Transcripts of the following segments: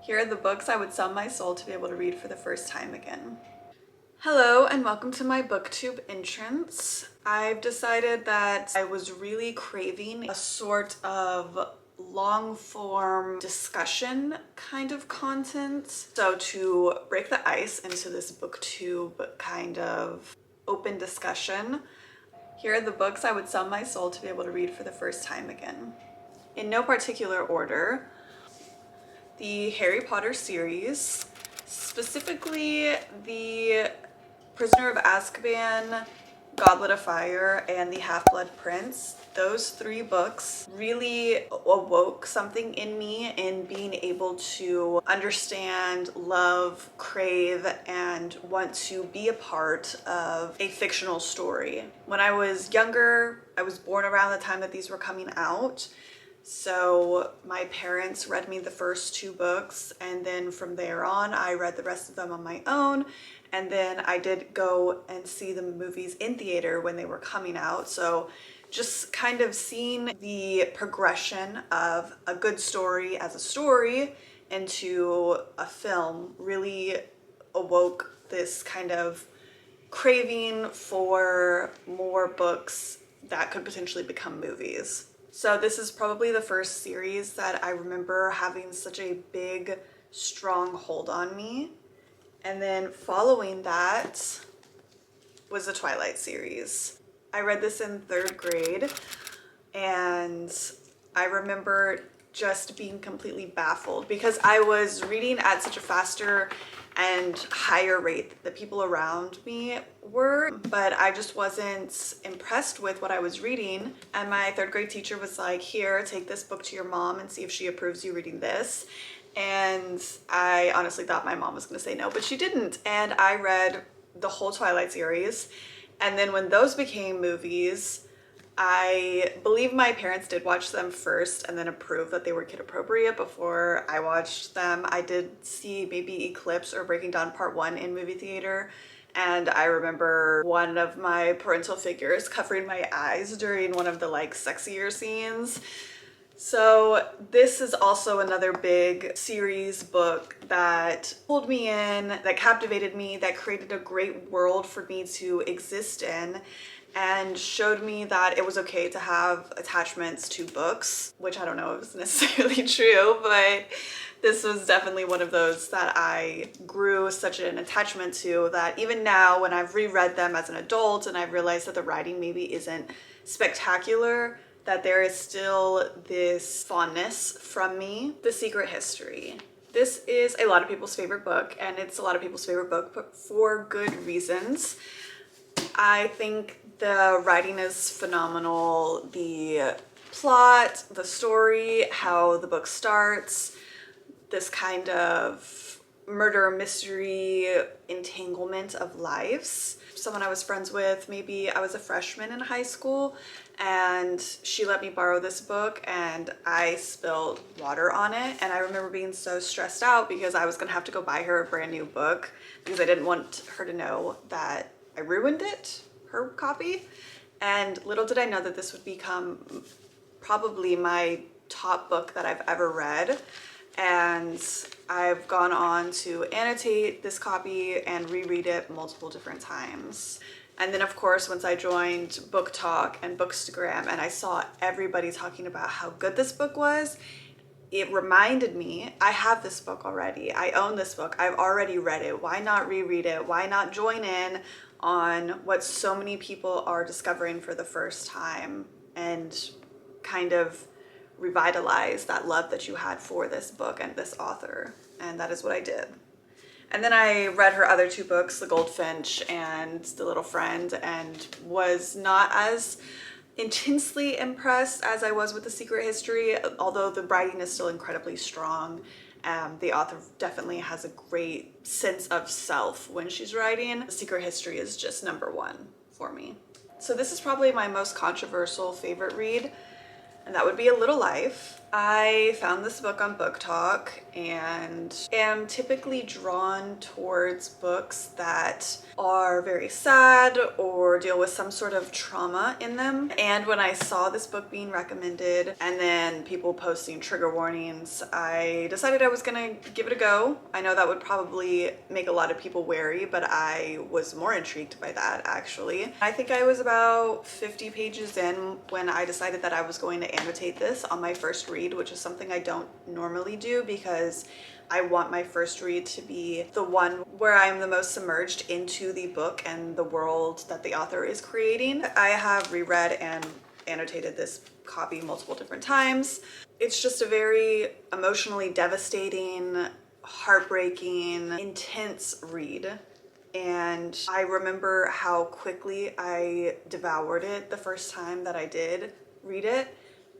Here are the books I would sell my soul to be able to read for the first time again. Hello and welcome to my booktube entrance. I've decided that I was really craving a sort of long form discussion kind of content. So to break the ice into this booktube kind of open discussion, here are the books I would sell my soul to be able to read for the first time again. In no particular order, the Harry Potter series, specifically the Prisoner of Azkaban, Goblet of Fire, and the Half-Blood Prince. Those three books really awoke something in me in being able to understand, love, crave, and want to be a part of a fictional story. When I was younger, I was born around the time that these were coming out. So my parents read me the first two books, and then from there on I read the rest of them on my own. And then I did go and see the movies in theater when they were coming out. So just kind of seeing the progression of a good story as a story into a film really awoke this kind of craving for more books that could potentially become movies. So this is probably the first series that I remember having such a big, strong hold on me. And then following that was the Twilight series. I read this in 3rd grade, and I remember just being completely baffled because I was reading at such a faster and higher rate than the people around me were, but I just wasn't impressed with what I was reading. And my 3rd grade teacher was like, here, take this book to your mom and see if she approves you reading this. And I honestly thought my mom was going to say no, but she didn't. And I read the whole Twilight series. And then when those became movies, I believe my parents did watch them first and then approved that they were kid appropriate before I watched them. I did see maybe Eclipse or Breaking Dawn Part 1 in movie theater. And I remember one of my parental figures covering my eyes during one of the sexier scenes. So this is also another big series book that pulled me in, that captivated me, that created a great world for me to exist in, and showed me that it was okay to have attachments to books, which I don't know if it's necessarily true, but this was definitely one of those that I grew such an attachment to that even now when I've reread them as an adult and I've realized that the writing maybe isn't spectacular, that there is still this fondness from me. The Secret History. This is a lot of people's favorite book, and it's a lot of people's favorite book, but for good reasons. I think the writing is phenomenal. The plot, the story, how the book starts, this kind of murder mystery entanglement of lives. Someone I was friends with, maybe I was a freshman in high school, and she let me borrow this book and I spilled water on it. And I remember being so stressed out because I was gonna have to go buy her a brand new book because I didn't want her to know that I ruined it, her copy. And little did I know that this would become probably my top book that I've ever read. And I've gone on to annotate this copy and reread it multiple different times. And then of course, once I joined Book Talk and Bookstagram and I saw everybody talking about how good this book was, it reminded me, I have this book already. I own this book. I've already read it. Why not reread it? Why not join in on what so many people are discovering for the first time and kind of revitalize that love that you had for this book and this author? And that is what I did. And then I read her other two books, The Goldfinch and The Little Friend, and was not as intensely impressed as I was with The Secret History, although the writing is still incredibly strong. The author definitely has a great sense of self when she's writing. The Secret History is just #1 for me. So this is probably my most controversial favorite read, and that would be A Little Life. I found this book on Book Talk and am typically drawn towards books that are very sad or deal with some sort of trauma in them. And when I saw this book being recommended and then people posting trigger warnings, I decided I was gonna give it a go. I know that would probably make a lot of people wary, but I was more intrigued by that actually. I think I was about 50 pages in when I decided that I was going to annotate this on my first read, which is something I don't normally do because I want my first read to be the one where I am the most submerged into the book and the world that the author is creating. I have reread and annotated this copy multiple different times. It's just a very emotionally devastating, heartbreaking, intense read. And I remember how quickly I devoured it the first time that I did read it.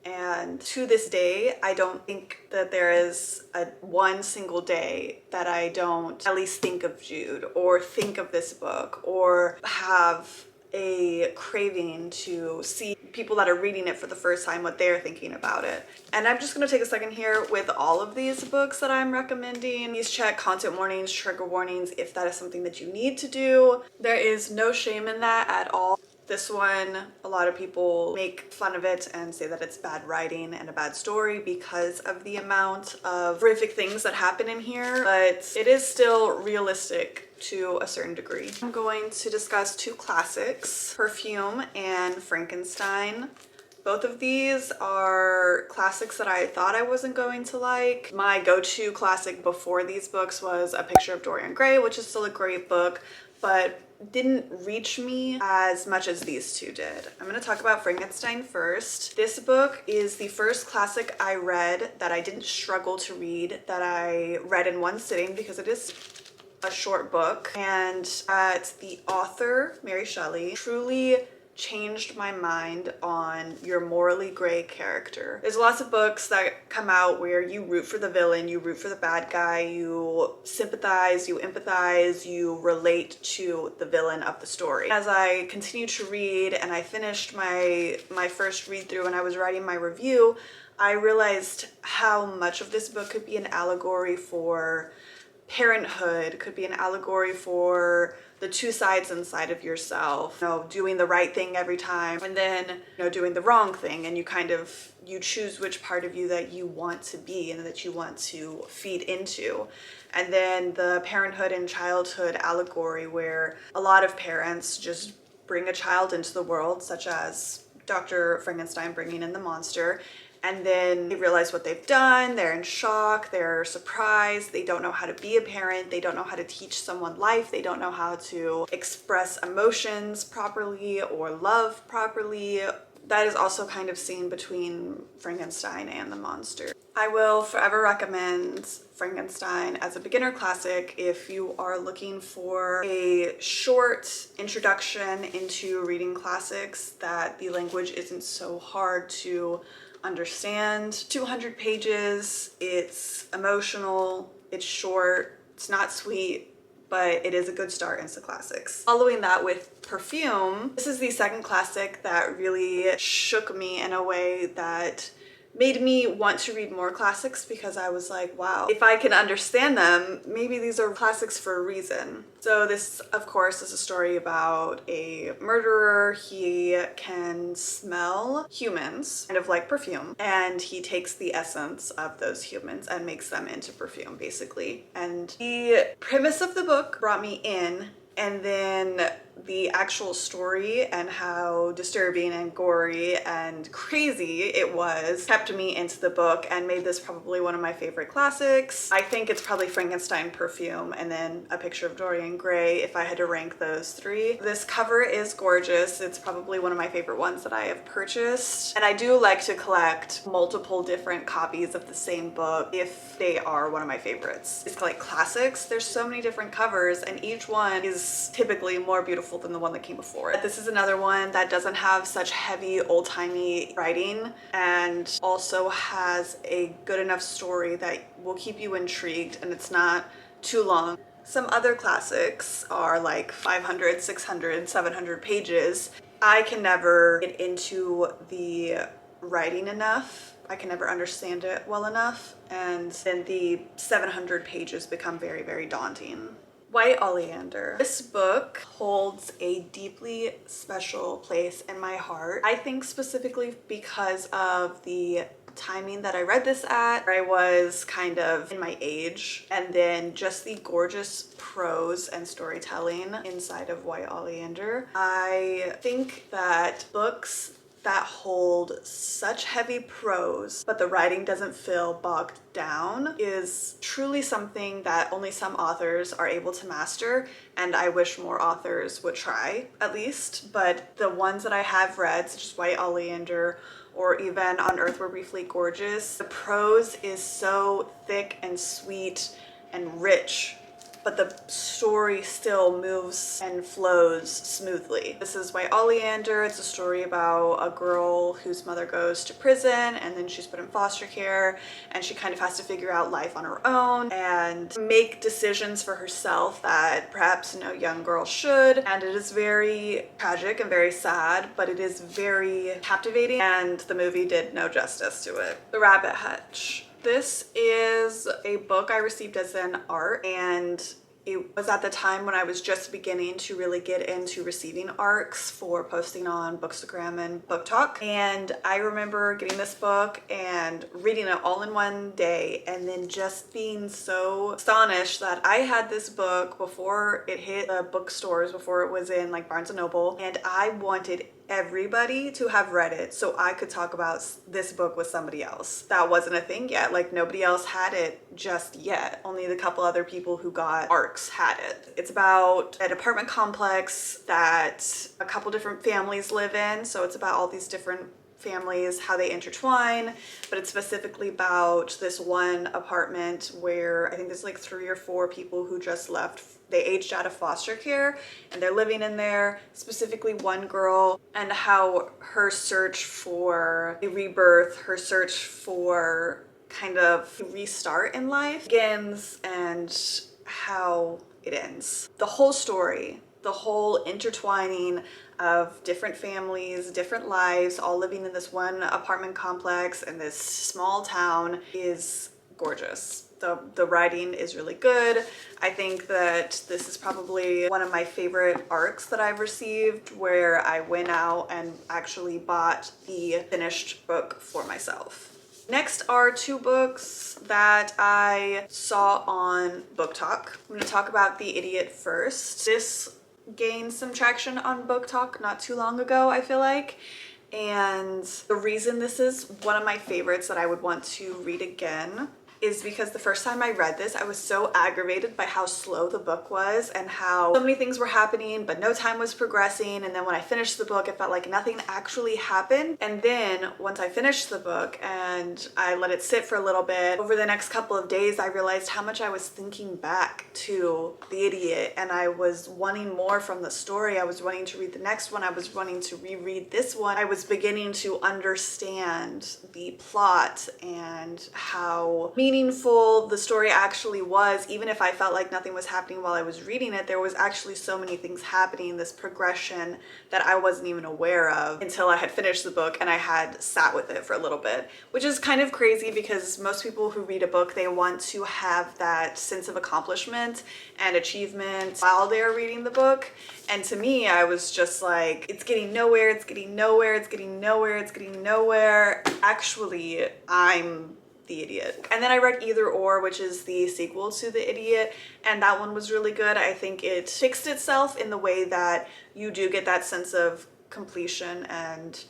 And to this day, I don't think that there is one single day that I don't at least think of Jude or think of this book or have a craving to see people that are reading it for the first time what they're thinking about it. And I'm just going to take a second here with all of these books that I'm recommending. Please check content warnings, trigger warnings if that is something that you need to do. There is no shame in that at all. This one, a lot of people make fun of it and say that it's bad writing and a bad story because of the amount of horrific things that happen in here, but it is still realistic to a certain degree. I'm going to discuss two classics, Perfume and Frankenstein. Both of these are classics that I thought I wasn't going to like. My go-to classic before these books was A Picture of Dorian Gray, which is still a great book, but didn't reach me as much as these two did. I'm gonna talk about Frankenstein first. This book is the first classic I read that I didn't struggle to read, that I read in one sitting because it is a short book, and that the author, Mary Shelley, truly changed my mind on your morally gray character. There's lots of books that come out where you root for the villain, you root for the bad guy, you sympathize, you empathize, you relate to the villain of the story. As I continued to read and I finished my first read through and I was writing my review, I realized how much of this book could be an allegory for parenthood, could be an allegory for the two sides inside of yourself, you know, doing the right thing every time and then, you know, doing the wrong thing, and you choose which part of you that you want to be and that you want to feed into. And then the parenthood and childhood allegory, where a lot of parents just bring a child into the world, such as Dr. Frankenstein bringing in the monster, and then they realize what they've done, they're in shock, they're surprised, they don't know how to be a parent, they don't know how to teach someone life, they don't know how to express emotions properly or love properly. That is also kind of seen between Frankenstein and the monster. I will forever recommend Frankenstein as a beginner classic if you are looking for a short introduction into reading classics that the language isn't so hard to understand. 200 pages, it's emotional, it's short, it's not sweet, but it is a good start into classics. Following that with Perfume, this is the second classic that really shook me in a way that made me want to read more classics, because I was like, wow, if I can understand them, maybe these are classics for a reason. So this, of course, is a story about a murderer. He can smell humans, kind of like perfume, and he takes the essence of those humans and makes them into perfume, basically. And the premise of the book brought me in, and then the actual story and how disturbing and gory and crazy it was kept me into the book and made this probably one of my favorite classics. I think it's probably Frankenstein, Perfume, and then A Picture of Dorian Gray if I had to rank those three. This cover is gorgeous. It's probably one of my favorite ones that I have purchased. And I do like to collect multiple different copies of the same book if they are one of my favorites. It's like classics. There's so many different covers and each one is typically more beautiful than the one that came before. This is another one that doesn't have such heavy old-timey writing and also has a good enough story that will keep you intrigued and it's not too long. Some other classics are like 500, 600, 700 pages. I can never get into the writing enough. I can never understand it well enough, and then the 700 pages become very, very daunting. White Oleander. This book holds a deeply special place in my heart. I think specifically because of the timing that I read this at. I was kind of in my age, and then just the gorgeous prose and storytelling inside of White Oleander. I think that books that hold such heavy prose, but the writing doesn't feel bogged down, is truly something that only some authors are able to master, and I wish more authors would try, at least. But the ones that I have read, such as White Oleander, or even On Earth We're Briefly Gorgeous, the prose is so thick and sweet and rich, but the story still moves and flows smoothly. This is White Oleander. It's a story about a girl whose mother goes to prison, and then she's put in foster care, and she kind of has to figure out life on her own and make decisions for herself that perhaps no young girl should. And it is very tragic and very sad, but it is very captivating, and the movie did no justice to it. The Rabbit Hutch. This is a book I received as an art, and it was at the time when I was just beginning to really get into receiving ARCs for posting on Bookstagram and Book Talk. And I remember getting this book and reading it all in one day, and then just being so astonished that I had this book before it hit the bookstores, before it was in like Barnes & Noble, and I wanted everybody to have read it so I could talk about this book with somebody else. That wasn't a thing yet. Like, nobody else had it just yet. Only the couple other people who got ARCs had it. It's about an apartment complex that a couple different families live in. So it's about all these different families, how they intertwine, but it's specifically about this one apartment where I think there's like 3 or 4 people who just left. They aged out of foster care and they're living in there, specifically one girl, and how her search for a rebirth, her search for kind of a restart in life begins, and how it ends. The whole story, the whole intertwining of different families, different lives, all living in this one apartment complex in this small town is gorgeous. The writing is really good. I think that this is probably one of my favorite ARCs that I've received, where I went out and actually bought the finished book for myself. Next are 2 books that I saw on Book Talk. I'm going to talk about The Idiot first. This gained some traction on Book Talk not too long ago, I feel like. And the reason this is one of my favorites that I would want to read again is because the first time I read this, I was so aggravated by how slow the book was and how so many things were happening, but no time was progressing. And then when I finished the book, it felt like nothing actually happened. And then once I finished the book and I let it sit for a little bit, over the next couple of days, I realized how much I was thinking back to The Idiot, and I was wanting more from the story. I was wanting to read the next one. I was wanting to reread this one. I was beginning to understand the plot and how meaningful the story actually was. Even if I felt like nothing was happening while I was reading it, there was actually so many things happening, this progression that I wasn't even aware of until I had finished the book and I had sat with it for a little bit, which is kind of crazy because most people who read a book, they want to have that sense of accomplishment and achievement while they're reading the book. And to me, I was just like, it's getting nowhere, it's getting nowhere, it's getting nowhere, it's getting nowhere. Actually, I'm The Idiot. And then I read Either Or, which is the sequel to The Idiot, and that one was really good. I think it fixed itself in the way that you do get that sense of completion and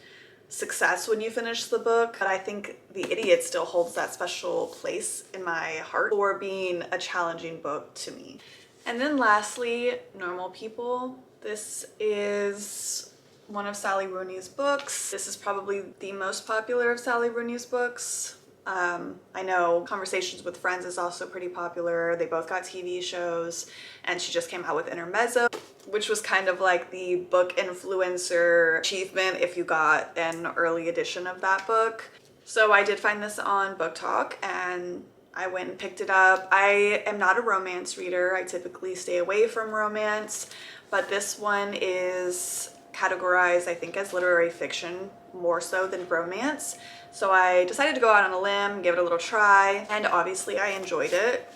success when you finish the book, but I think The Idiot still holds that special place in my heart for being a challenging book to me. And then lastly, Normal People. This is one of Sally Rooney's books. This is probably the most popular of Sally Rooney's books. I know Conversations with Friends is also pretty popular. They both got TV shows, and she just came out with Intermezzo, which was kind of like the book influencer achievement if you got an early edition of that book. So I did find this on Book Talk, and I went and picked it up. I am not a romance reader. I typically stay away from romance, but this one is categorized, I think, as literary fiction more so than romance. So I decided to go out on a limb, give it a little try, and obviously I enjoyed it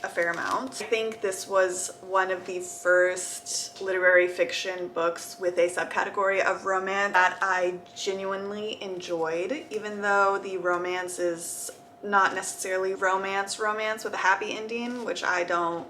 a fair amount. I think this was one of the first literary fiction books with a subcategory of romance that I genuinely enjoyed, even though the romance is not necessarily romance with a happy ending, which I don't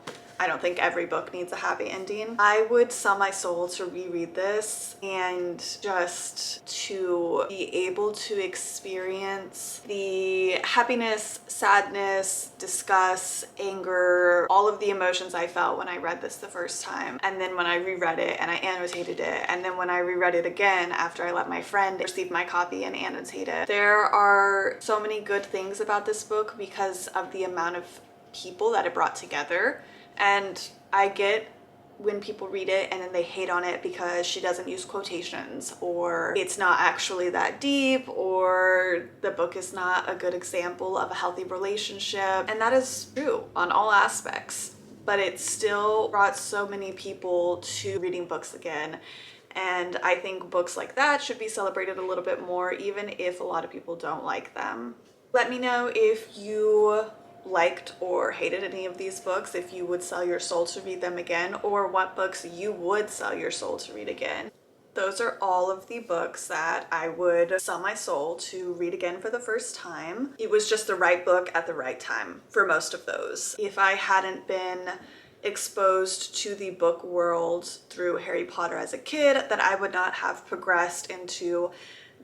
think every book needs a happy ending. I would sell my soul to reread this and just to be able to experience the happiness, sadness, disgust, anger, all of the emotions I felt when I read this the first time. And then when I reread it and I annotated it, and then when I reread it again after I let my friend receive my copy and annotate it. There are so many good things about this book because of the amount of people that it brought together. And I get when people read it and then they hate on it because she doesn't use quotations, or it's not actually that deep, or the book is not a good example of a healthy relationship. And that is true on all aspects, but it still brought so many people to reading books again. And I think books like that should be celebrated a little bit more, even if a lot of people don't like them. Let me know if you liked or hated any of these books, if you would sell your soul to read them again, or what books you would sell your soul to read again. Those are all of the books that I would sell my soul to read again for the first time. It was just the right book at the right time for most of those. If I hadn't been exposed to the book world through Harry Potter as a kid, that I would not have progressed into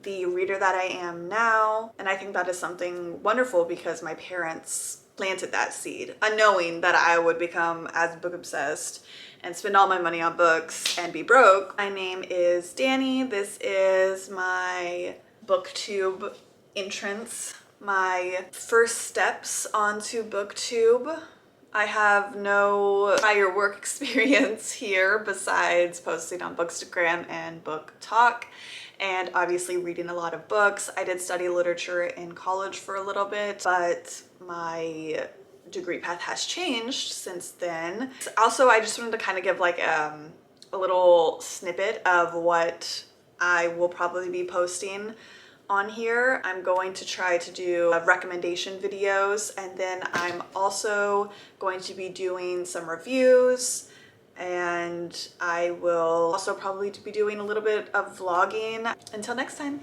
the reader that I am now. And I think that is something wonderful because my parents planted that seed, unknowing that I would become as book obsessed and spend all my money on books and be broke. My name is Danny. This is my booktube entrance, my first steps onto booktube. I have no prior work experience here besides posting on Bookstagram and Book Talk, and obviously reading a lot of books. I did study literature in college for a little bit, but my degree path has changed since then. Also, I just wanted to kind of give like a little snippet of what I will probably be posting on here. I'm going to try to do recommendation videos, and then I'm also going to be doing some reviews, and I will also probably be doing a little bit of vlogging. Until next time.